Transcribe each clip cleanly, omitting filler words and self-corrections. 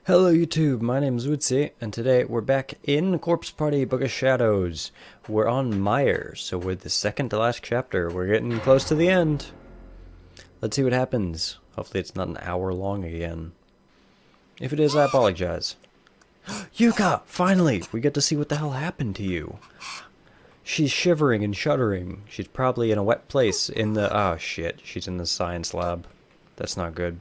Hello YouTube, my name is uidsea, and today we're back in Corpse Party Book of Shadows. We're on Myers, so we're the second to last chapter. We're getting close to the end. Let's see what happens. Hopefully it's not an hour long again. If it is, I apologize. Yuka! Finally! We get to see what the hell happened to you. She's shivering and shuddering. She's probably in a wet place in the... Oh shit, she's in the science lab. That's not good.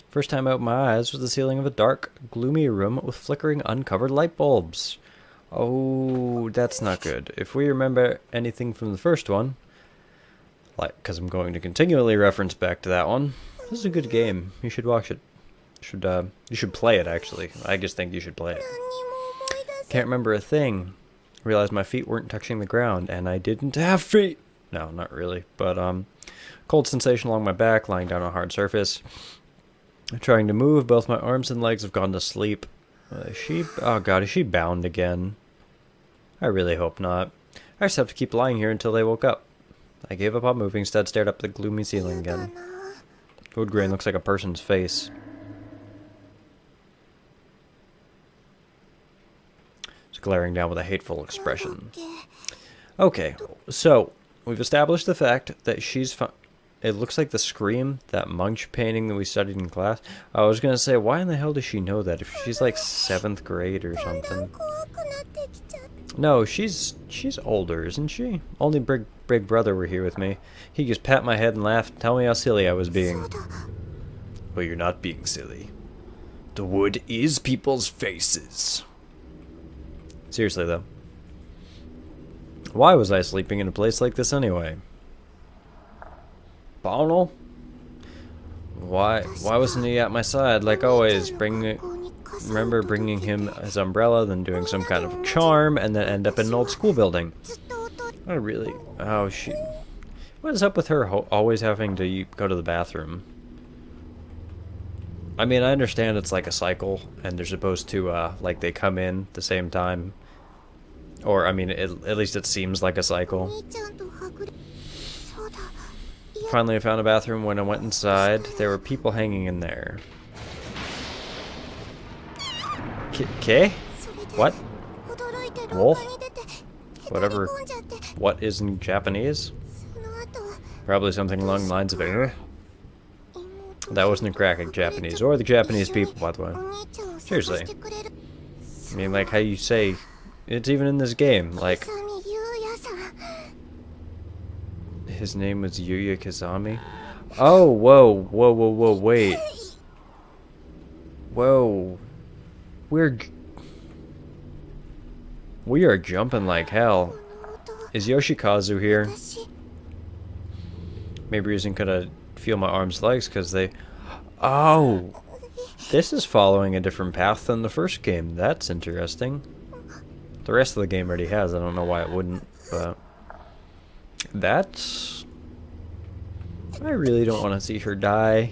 First time I opened my eyes was the ceiling of a dark, gloomy room with flickering, uncovered light bulbs. Oh, that's not good. If we remember anything from the first one, like, because I'm going to continually reference back to that one, this is a good game. You should watch it. You should play it, actually. I just think you should play it. Can't remember a thing. Realized my feet weren't touching the ground, and I didn't have feet. No, not really. But, cold sensation along my back, lying down on a hard surface. Trying to move, both my arms and legs have gone to sleep. Oh god, is she bound again? I really hope not. I just have to keep lying here until they woke up. I gave up on moving, instead stared up at the gloomy ceiling again. Wood grain looks like a person's face. It's glaring down with a hateful expression. Okay, so we've established the fact that she's it looks like the Scream, that Munch painting that we studied in class. I was gonna say, why in the hell does she know that? If she's like 7th grade or something. No, she's older, isn't she? Only big brother were here with me. He just pat my head and laugh and tell me how silly I was being. Well, you're not being silly. The wood is people's faces. Seriously though. Why was I sleeping in a place like this anyway? Bonal? Why wasn't he at my side like always? Remember bringing him his umbrella, then doing some kind of charm, and then end up in an old school building. I really... Oh, what is up with her always having to go to the bathroom? I mean, I understand it's like a cycle, and they're supposed to, like, they come in the same time. Or, I mean, at least it seems like a cycle. Finally, I found a bathroom. When I went inside, there were people hanging in there. K? What? Wolf? Whatever. What is in Japanese? Probably something along the lines of That wasn't a crack at Japanese, or the Japanese people, by the way. Seriously. I mean, like how you say, it's even in this game, like... His name was Kizami. Oh, whoa, wait. Whoa. We are jumping like hell. Is Yoshikazu here? Maybe he isn't gonna feel my arms and legs because they... Oh! This is following a different path than the first game. That's interesting. The rest of the game already has. I don't know why it wouldn't, but... That's... I really don't want to see her die.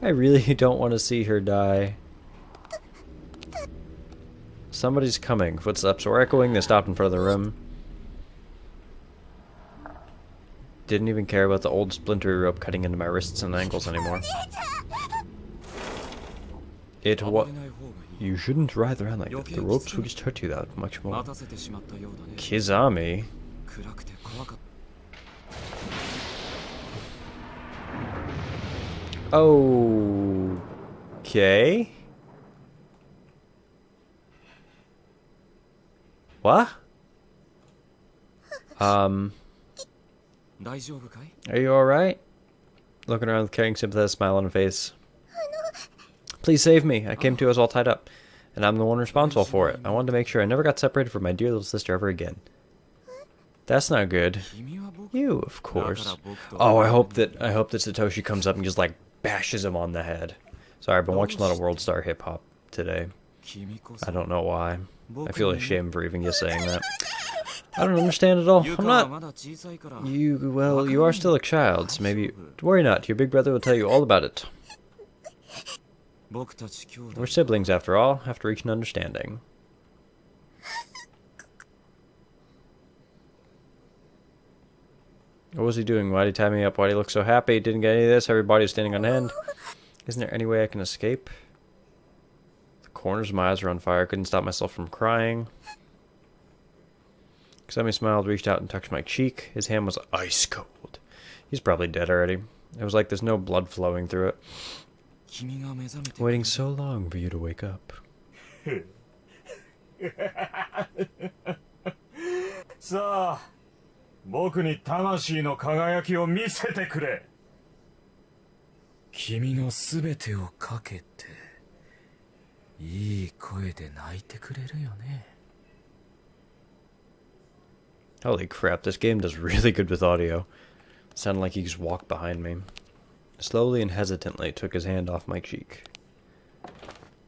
I really don't want to see her die. Somebody's coming. Footsteps were echoing. They stopped in front of the room. Didn't even care about the old splintery rope cutting into my wrists and ankles anymore. You shouldn't writhe around like that. The ropes would just hurt you that much more. Kizami? Okay. What? Are you alright? Looking around with a caring, sympathetic smile on her face. Please save me. I came to us all tied up, and I'm the one responsible for it. I wanted to make sure I never got separated from my dear little sister ever again. That's not good. You, of course. Oh, I hope that Satoshi comes up and just like bashes him on the head. Sorry, I've been watching a lot of World Star Hip Hop today. I don't know why. I feel ashamed for even just saying that. I don't understand at all. I'm not... you are still a child, so maybe... Worry not, your big brother will tell you all about it. We're siblings, after all, have to reach an understanding. What was he doing? Why'd he tie me up? Why'd he look so happy? Didn't get any of this. Everybody's standing on end. Isn't there any way I can escape? corners of my eyes were on fire. I couldn't stop myself from crying. Kizami smiled, reached out and touched my cheek. His hand was ice cold. He's probably dead already. It was like there's no blood flowing through it. Waiting so long for you to wake up. さあ、僕に魂の輝きを見せてくれ。君のすべてをかけて、いい声で泣いてくれるよね。 Holy crap, this game does really good with audio. It sounded like he just walked behind me. Slowly and hesitantly took his hand off my cheek.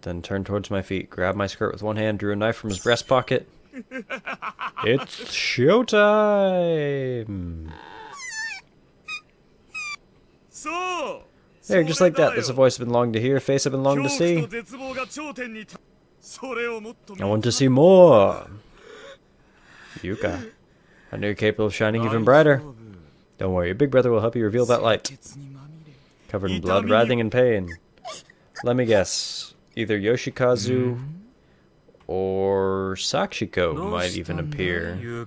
Then turned towards my feet, grabbed my skirt with one hand, drew a knife from his breast pocket. It's showtime! There, just like that. That's a voice I've been longing to hear, a face I've been longing to see. I want to see more! Yuka. I know you're capable of shining even brighter. Don't worry, your big brother will help you reveal that light. Covered in blood, writhing in pain. Let me guess. Either Yoshikazu or Sakshiko might even appear.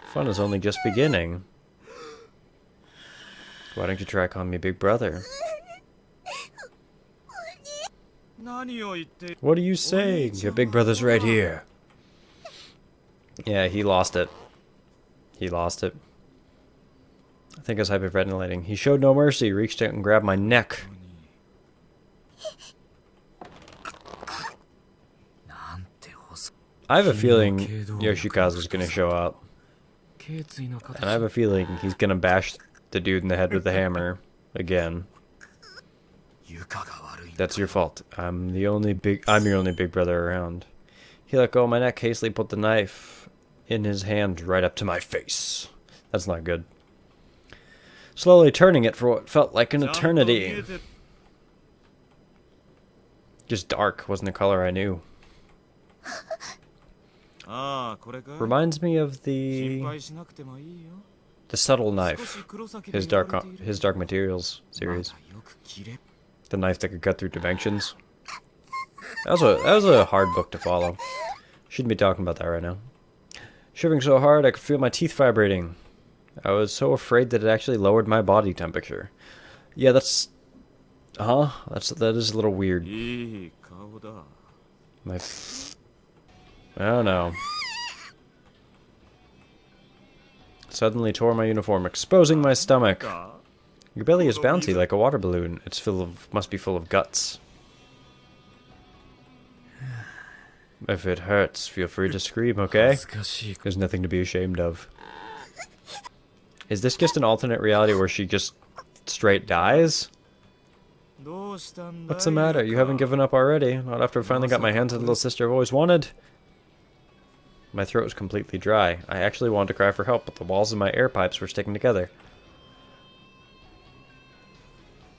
Fun is only just beginning. Why don't you try calling me big brother? What are you saying? Your big brother's right here. Yeah, he lost it. He lost it. I think I was hyperventilating. He showed no mercy, reached out and grabbed my neck. I have a feeling Yoshikazu's gonna show up. And I have a feeling he's gonna bash the dude in the head with the hammer again. That's your fault. I'm your only big brother around. He let go of my neck, hastily put the knife in his hand right up to my face. That's not good. Slowly turning it for what felt like an eternity. Just dark wasn't a color I knew. Reminds me of the subtle knife, his Dark Materials series. The knife that could cut through dimensions. That was a hard book to follow. Shouldn't be talking about that right now. Shivering so hard I could feel my teeth vibrating. I was so afraid that it actually lowered my body temperature. Yeah, that is a little weird. I don't know. Suddenly tore my uniform, exposing my stomach. Your belly is bouncy like a water balloon. Must be full of guts. If it hurts, feel free to scream, okay? There's nothing to be ashamed of. Is this just an alternate reality where she just straight dies? What's the matter? You haven't given up already? Not after I finally got my hands on the little sister I've always wanted? My throat was completely dry. I actually wanted to cry for help, but the walls of my air pipes were sticking together.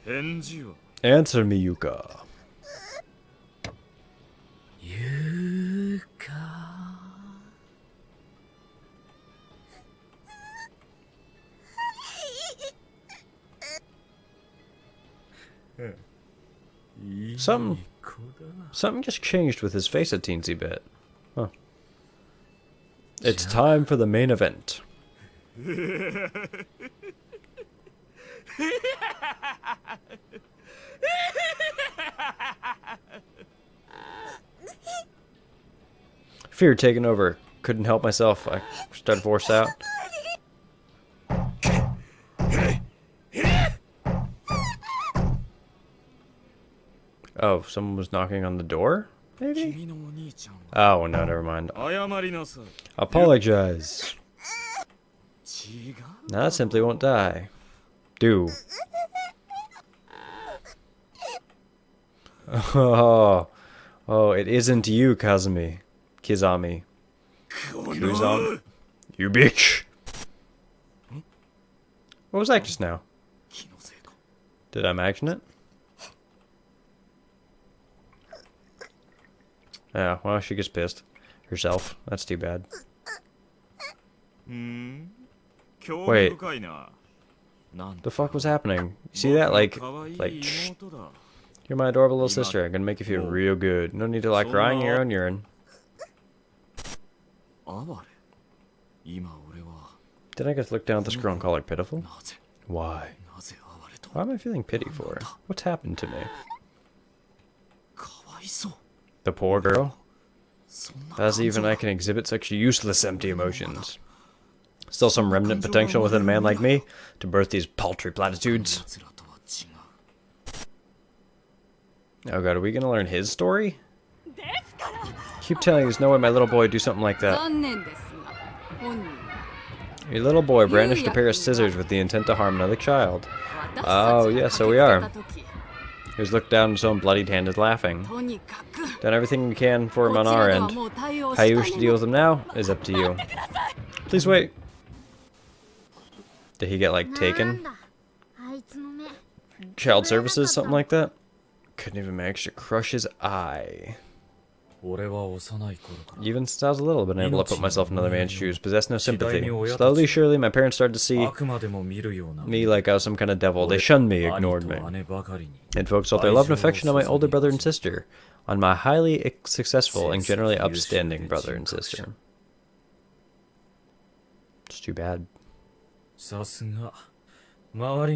Answer me, Yuka. Yuka. Something just changed with his face a teensy bit. Huh. It's time for the main event. Fear taking over. Couldn't help myself. I started to force out. Oh, someone was knocking on the door? Maybe? Oh, no, never mind. Apologize. Now that simply won't die. Do. Oh, it isn't you, Kizami. Kizami. You bitch. What was that just now? Did I imagine it? Yeah, well, she gets pissed herself. That's too bad. Wait. The fuck was happening? You see that? Like, You're my adorable little sister. I'm gonna make you feel real good. No need to like crying your own urine. Did I just look down at this girl and call her pitiful? Why? Why am I feeling pity for her? What's happened to me? The poor girl? As even I can exhibit such useless, empty emotions. Still some remnant potential within a man like me to birth these paltry platitudes. Oh god, are we gonna learn his story? Keep telling you there's no way my little boy would do something like that. Your little boy brandished a pair of scissors with the intent to harm another child. Oh, yeah, so we are. He was looked down at his own bloodied hand and laughing. Done everything we can for him on our end. How you wish to deal with him now is up to you. Please wait. Did he get, like, taken? Child services, something like that? Couldn't even manage to crush his eye. Even since I was little, I've been able to put myself in another man's shoes, possess no sympathy. Slowly, surely, my parents started to see me like I was some kind of devil. They shunned me, ignored me, and focused all their love and affection on my older brother and sister, on my highly successful and generally upstanding brother and sister. It's too bad. Everybody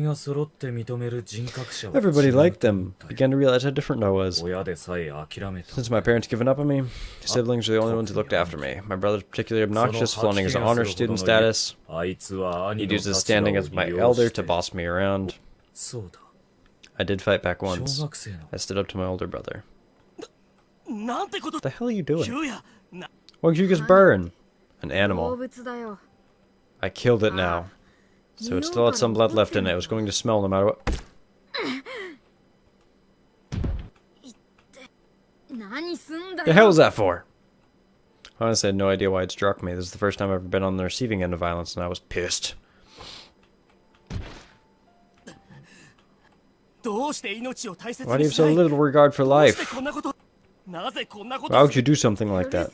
liked them. Began to realize how different I was. Since my parents given up on me, siblings were the only ones who looked after me. My brother's particularly obnoxious, flaunting his honor student status. He'd use his standing as my elder to boss me around. I did fight back once. I stood up to my older brother. What the hell are you doing? Why don't you just burn? An animal. I killed it now. So it still had some blood left in it. It was going to smell no matter what. The hell was that for? Honestly, I had no idea why it struck me. This is the first time I've ever been on the receiving end of violence, and I was pissed. Why do you have so little regard for life? Why would you do something like that?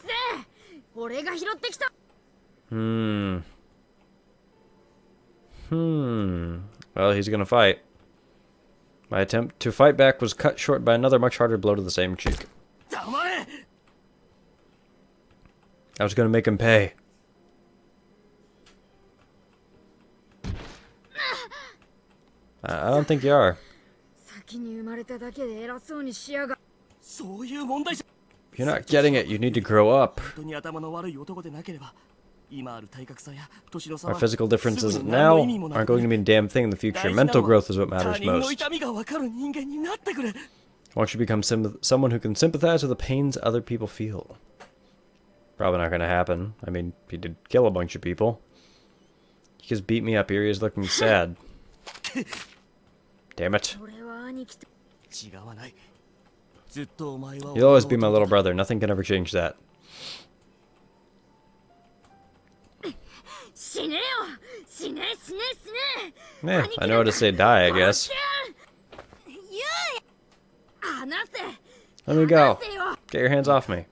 Well, he's gonna fight. My attempt to fight back was cut short by another much harder blow to the same cheek. I was gonna make him pay. I don't think you are. If you're not getting it, you need to grow up. Our physical differences now aren't going to mean a damn thing in the future. Mental growth is what matters most. Once you become someone who can sympathize with the pains other people feel. Probably not going to happen. I mean, he did kill a bunch of people. He just beat me up here. He's looking sad. Damn it. You'll always be my little brother. Nothing can ever change that. Yeah, I know how to say die, I guess. Let me go. Get your hands off me.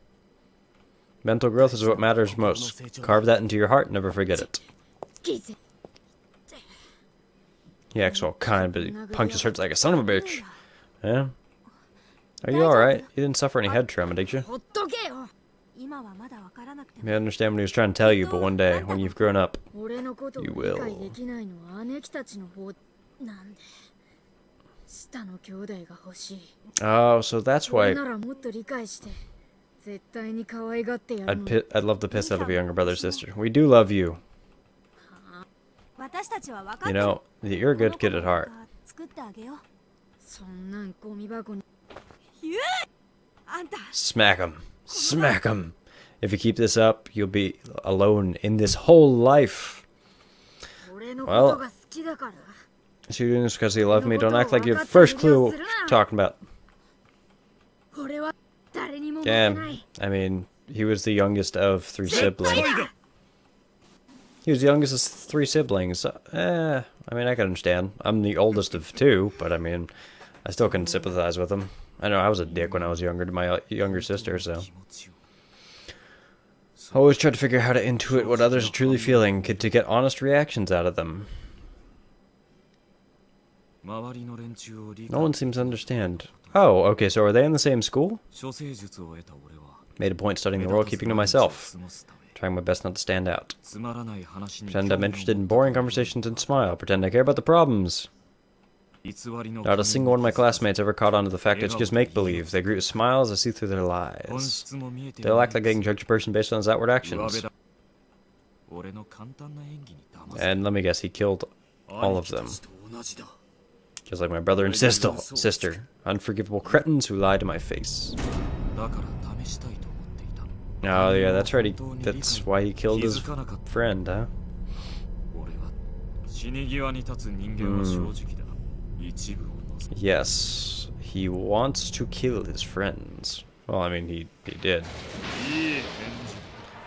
Mental growth is what matters most. Carve that into your heart and never forget it. He acts all kind, but he punches hurts like a son of a bitch. Yeah? Are you alright? You didn't suffer any head trauma, did you? You may understand what he was trying to tell you, but one day, when you've grown up, you will. Oh, so that's why I'd love to piss out of a younger brother or sister. We do love you. You know, you're a good kid at heart. Smack him. Smack him. If you keep this up, you'll be alone in this whole life. Well, so you're doing this because you love me. Don't act like you have first clue what you're talking about. Yeah, I mean, he was the youngest of 3 siblings. He was the youngest of 3 siblings. I mean, I can understand. I'm the oldest of 2, but I mean, I still can sympathize with him. I know I was a dick when I was younger to my younger sister, so. I always try to figure out how to intuit what others are truly feeling to get honest reactions out of them. No one seems to understand. Oh, okay, so are they in the same school? Made a point studying the world, keeping to myself. Trying my best not to stand out. Pretend I'm interested in boring conversations and smile. Pretend I care about the problems. Not a single one of my classmates ever caught on to the fact it's just make-believe. They greet with smiles, I see through their lies. They'll act like they can judge a person based on his outward actions. And let me guess, he killed all of them. Just like my brother and sister. Unforgivable cretins who lie to my face. Oh yeah, that's right. That's why he killed his friend, huh? Yes, he wants to kill his friends. Well, I mean, he did.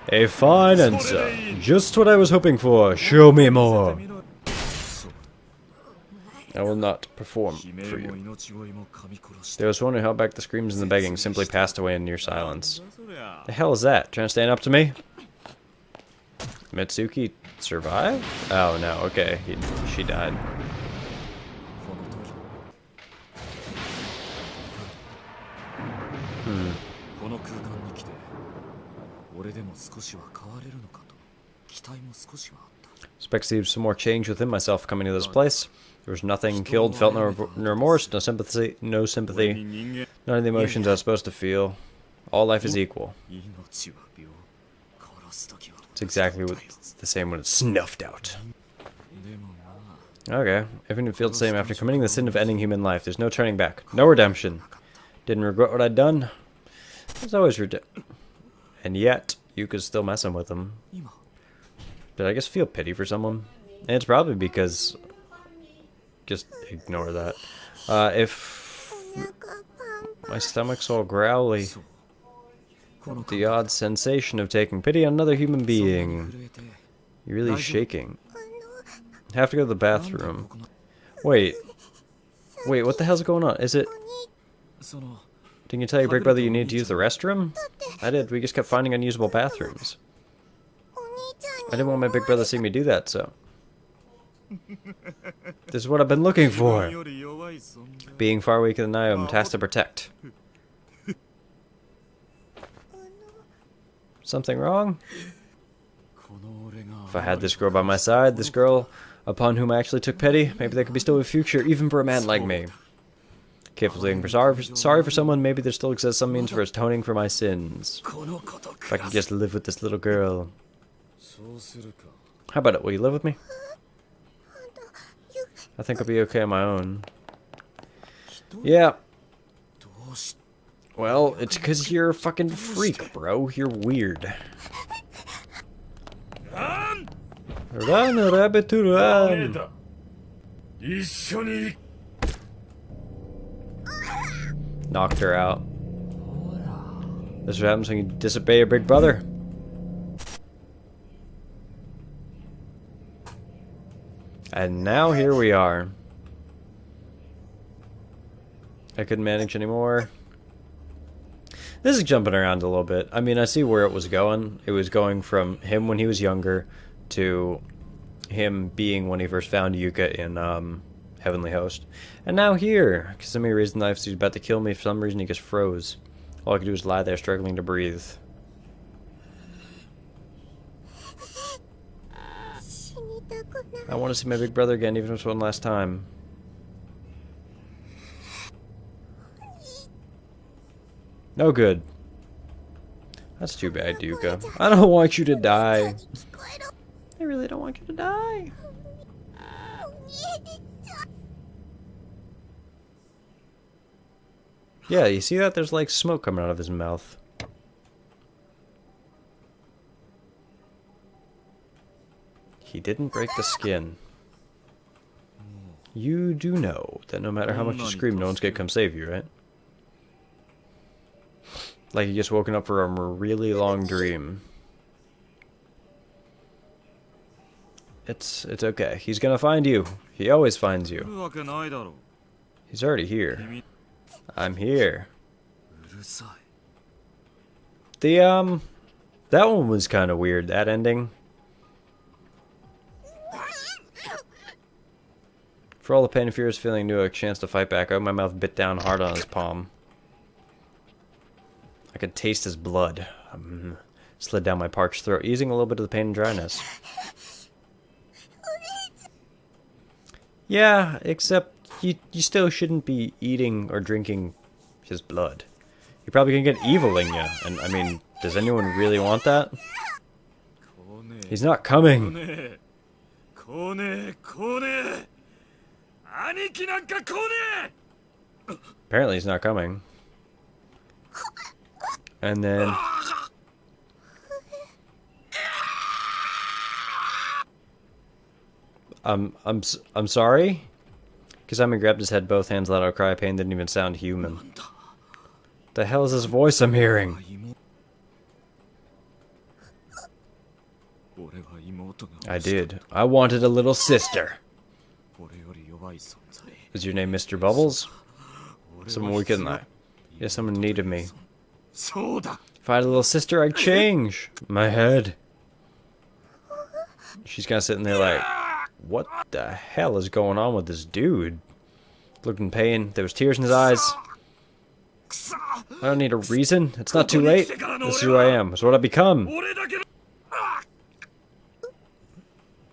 A fine answer. Just what I was hoping for. Show me more. I will not perform for you. Those one who held back the screams and the begging simply passed away in near silence. The hell is that? Trying to stand up to me? Mitsuki survive? Oh no, okay. She died. Expect to see some more change within myself coming to this place. There was nothing killed, felt no remorse, no sympathy, none of the emotions I was supposed to feel. All life is equal. It's exactly the same when it's snuffed out. Okay, everything feels the same after committing the sin of ending human life. There's no turning back, no redemption. Didn't regret what I'd done. There's always and yet, Yuka's still messing with him. Did I just feel pity for someone? And it's probably because... Just ignore that. If my stomach's all growly, the odd sensation of taking pity on another human being. You're really shaking. I have to go to the bathroom. Wait, what the hell's going on? Is it... Didn't you tell your big brother you needed to use the restroom? I did. We just kept finding unusable bathrooms. I didn't want my big brother to see me do that, so... This is what I've been looking for. Being far weaker than I am, tasked to protect. Something wrong? If I had this girl by my side, this girl upon whom I actually took pity, maybe there could be still a future, even for a man like me. Capable of being sorry for someone, maybe there still exists some means for atoning for my sins. If I could just live with this little girl. How about it? Will you live with me? I think I'll be okay on my own. Yeah. Well, it's because you're a fucking freak, bro. You're weird. Run, rabbit, run! Knocked her out. This is what happens when you disobey your big brother. And now here we are. I couldn't manage anymore. This is jumping around a little bit. I mean, I see where it was going. It was going from him when he was younger to him being when he first found Yuka in Heavenly Host. And now here, Kizami raised the knife, so he's about to kill me. For some reason, he just froze. All I could do was lie there, struggling to breathe. I want to see my big brother again, even if it's one last time. No good. That's too bad, Yuka. I don't want you to die. I really don't want you to die. Yeah, you see that? There's like smoke coming out of his mouth. He didn't break the skin. You do know that no matter how much you scream, no one's gonna come save you, right? Like you just woken up from a really long dream. It's okay. He's gonna find you. He always finds you. He's already here. I'm here. The that one was kind of weird, that ending. For all the pain and fear his feeling knew a chance to fight back, I opened my mouth bit down hard on his palm. I could taste his blood. Slid down my parched throat, easing a little bit of the pain and dryness. Yeah, except you still shouldn't be eating or drinking his blood. You're probably gonna get evil in you, and I mean, does anyone really want that? He's not coming. Apparently he's not coming. And then... I'm sorry? Kizami grabbed his head, both hands, let out a cry of pain, didn't even sound human. The hell is this voice I'm hearing? I did. I wanted a little sister. Is your name Mr. Bubbles? Someone weaker than I. Yes, someone needed me. If I had a little sister, I'd change. My head. She's kind of sitting there like, what the hell is going on with this dude? Looked in pain. There was tears in his eyes. I don't need a reason. It's not too late. This is who I am. It's what I become.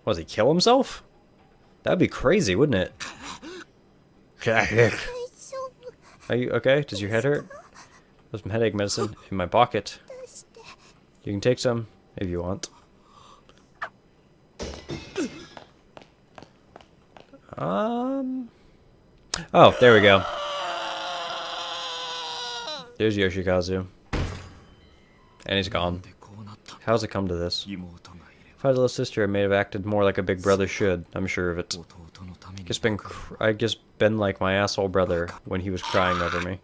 Was he kill himself? That'd be crazy, wouldn't it? Are you okay? Does your head hurt? There's some headache medicine in my pocket. You can take some if you want. Oh, there we go. There's Yoshikazu. And he's gone. How's it come to this? If I had a little sister, I may have acted more like a big brother should. I'm sure of it. I just been like my asshole brother when he was crying over me.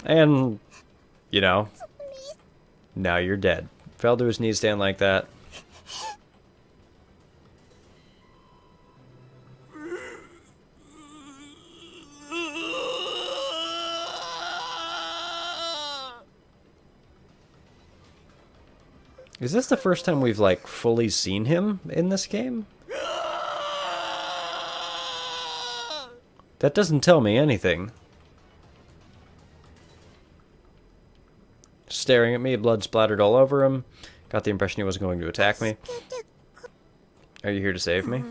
And, you know, now you're dead. Fell to his knees, stand like that. Is this the first time we've, like, fully seen him in this game? That doesn't tell me anything. Staring at me, blood splattered all over him. Got the impression he wasn't going to attack me. Are you here to save me?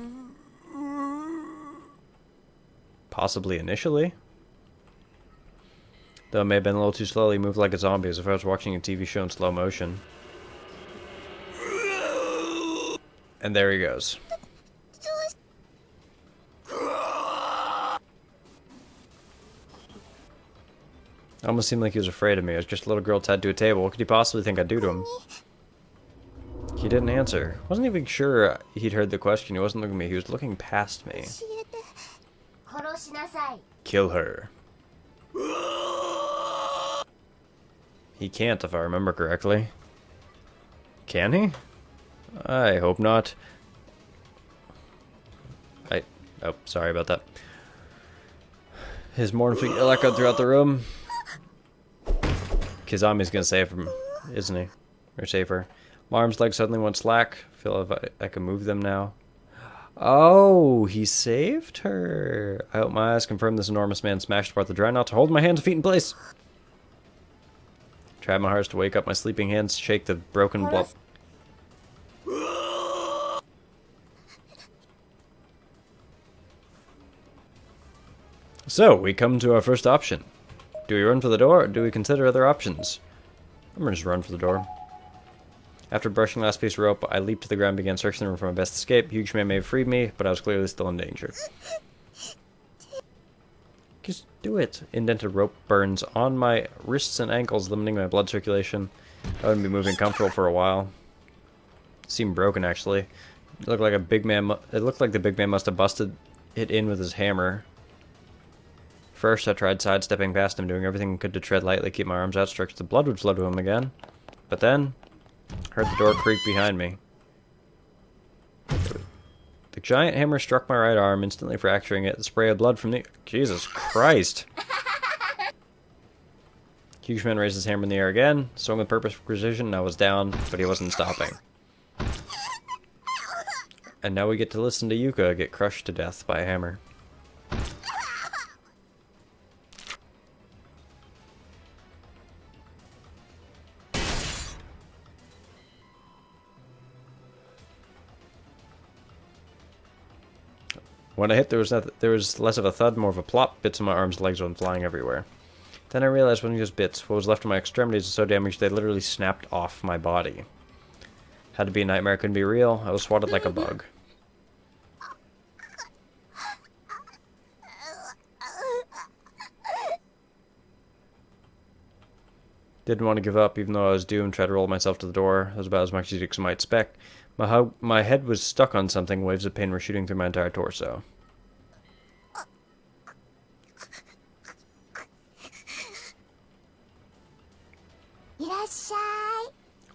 Possibly initially. Though it may have been a little too slow, he moved like a zombie as if I was watching a TV show in slow motion. And there he goes. Almost seemed like he was afraid of me. I was just a little girl tied to a table. What could he possibly think I'd do to him? He didn't answer. Wasn't even sure he'd heard the question. He wasn't looking at me. He was looking past me. Kill her. He can't, if I remember correctly. Can he? I hope not. Oh, sorry about that. His mournful yell echoed throughout the room. Kizami's gonna save him, isn't he? Or save her. My arms' legs suddenly went slack. Feel if I can move them now. Oh, he saved her. I hope my eyes confirm this enormous man smashed apart the dry knot to hold my hands and feet in place. Tried my hardest to wake up my sleeping hands, shake the broken blood. So, we come to our first option. Do we run for the door, or do we consider other options? I'm gonna just run for the door. After brushing the last piece of rope, I leaped to the ground and began searching the room for my best escape. Huge man may have freed me, but I was clearly still in danger. Just do it. Indented rope burns on my wrists and ankles, limiting my blood circulation. I wouldn't be moving comfortable for a while. It seemed broken, actually. It looked like the big man must have busted it in with his hammer. First, I tried sidestepping past him, doing everything I could to tread lightly, keep my arms outstretched. The blood would flow to him again. But then, I heard the door creak behind me. The giant hammer struck my right arm, instantly fracturing it. The spray of blood from the... Jesus Christ! Huge man raised his hammer in the air again, swung with purpose for precision, and I was down, but he wasn't stopping. And now we get to listen to Yuka get crushed to death by a hammer. When I hit, there was less of a thud, more of a plop. Bits of my arms and legs went flying everywhere. Then I realized when just bits. What was left of my extremities was so damaged they literally snapped off my body. Had to be a nightmare, couldn't be real. I was swatted like a bug. Didn't want to give up, even though I was doomed. Tried to roll myself to the door. That was about as much as you might expect. My head was stuck on something. Waves of pain were shooting through my entire torso.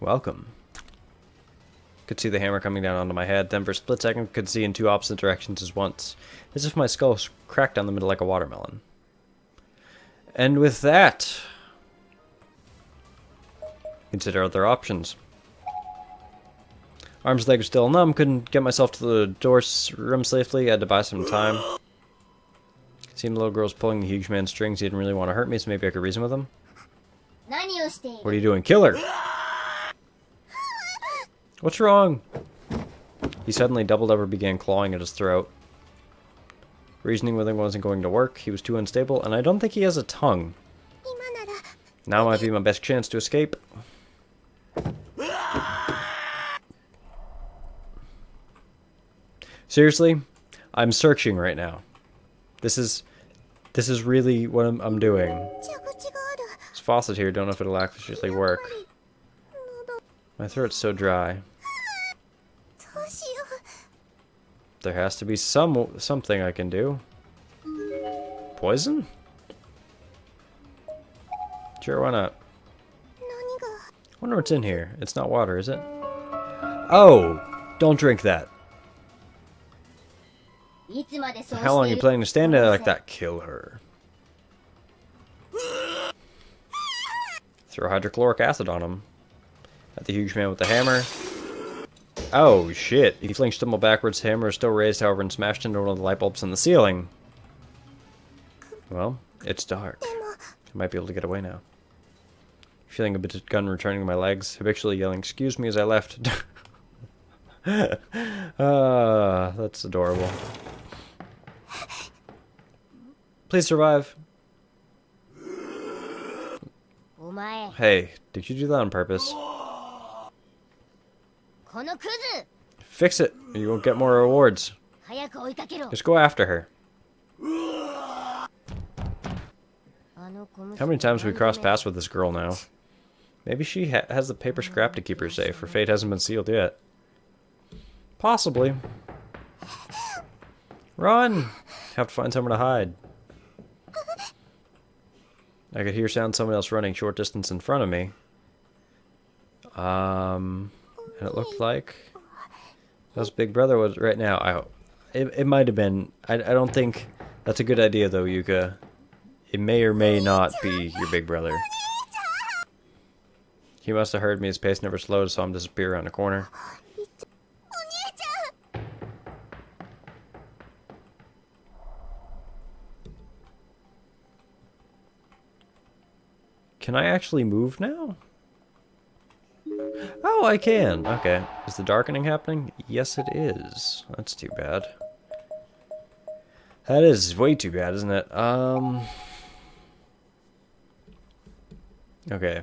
Welcome. Could see the hammer coming down onto my head. Then for a split second, could see in two opposite directions at once. As if my skull cracked down the middle like a watermelon. And with that, consider other options. Arms and legs were still numb, couldn't get myself to the door's room safely, had to buy some time. Seen the little girl was pulling the huge man's strings, he didn't really want to hurt me, so maybe I could reason with him. What are you doing? Kill her! What's wrong? He suddenly doubled over and began clawing at his throat. Reasoning with him wasn't going to work, he was too unstable, and I don't think he has a tongue. Now might be my best chance to escape. Seriously, I'm searching right now. This is really what I'm doing. This faucet here, don't know if it'll actually work. My throat's so dry. There has to be something I can do. Poison? Sure, why not? Wonder what's in here. It's not water, is it? Oh! Don't drink that. How long are you planning to stand there like that? Kill her. Throw hydrochloric acid on him. At the huge man with the hammer. Oh, shit. He flinched, stumbled backwards. The hammer is still raised, however, and smashed into one of the light bulbs in the ceiling. Well, it's dark. I might be able to get away now. Feeling a bit of gun returning to my legs, habitually yelling, "Excuse me," as I left. That's adorable. Please survive. Hey, did you do that on purpose? Fix it, or you won't get more rewards. Just go after her. How many times have we crossed paths with this girl now? Maybe she has the paper scrap to keep her safe. Her fate hasn't been sealed yet. Possibly. Run! Have to find somewhere to hide. I could hear someone else running short distance in front of me. And it looked like that's Big Brother was right now. It might have been. I don't think that's a good idea though, Yuka. It may or may not be your big brother. He must have heard me. His pace never slowed, saw him disappear around a corner. Can I actually move now? Oh, I can. Okay. Is the darkening happening? Yes, it is. That's too bad. That is way too bad, isn't it? Okay.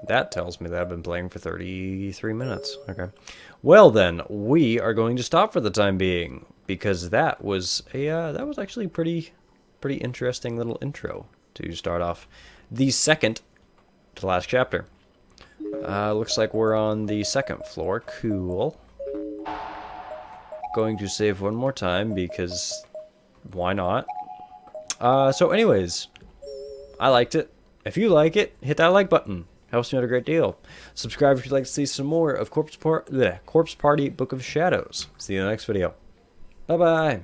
That tells me that I've been playing for 33 minutes. Okay. Well then, we are going to stop for the time being, because that was actually pretty interesting little intro to start off the second to last chapter. Looks like we're on the second floor. Cool. Going to save one more time because why not? So anyways, I liked it. If you like it, hit that like button. Helps me out a great deal. Subscribe if you'd like to see some more of Corpse Party Book of Shadows. See you in the next video. Bye-bye.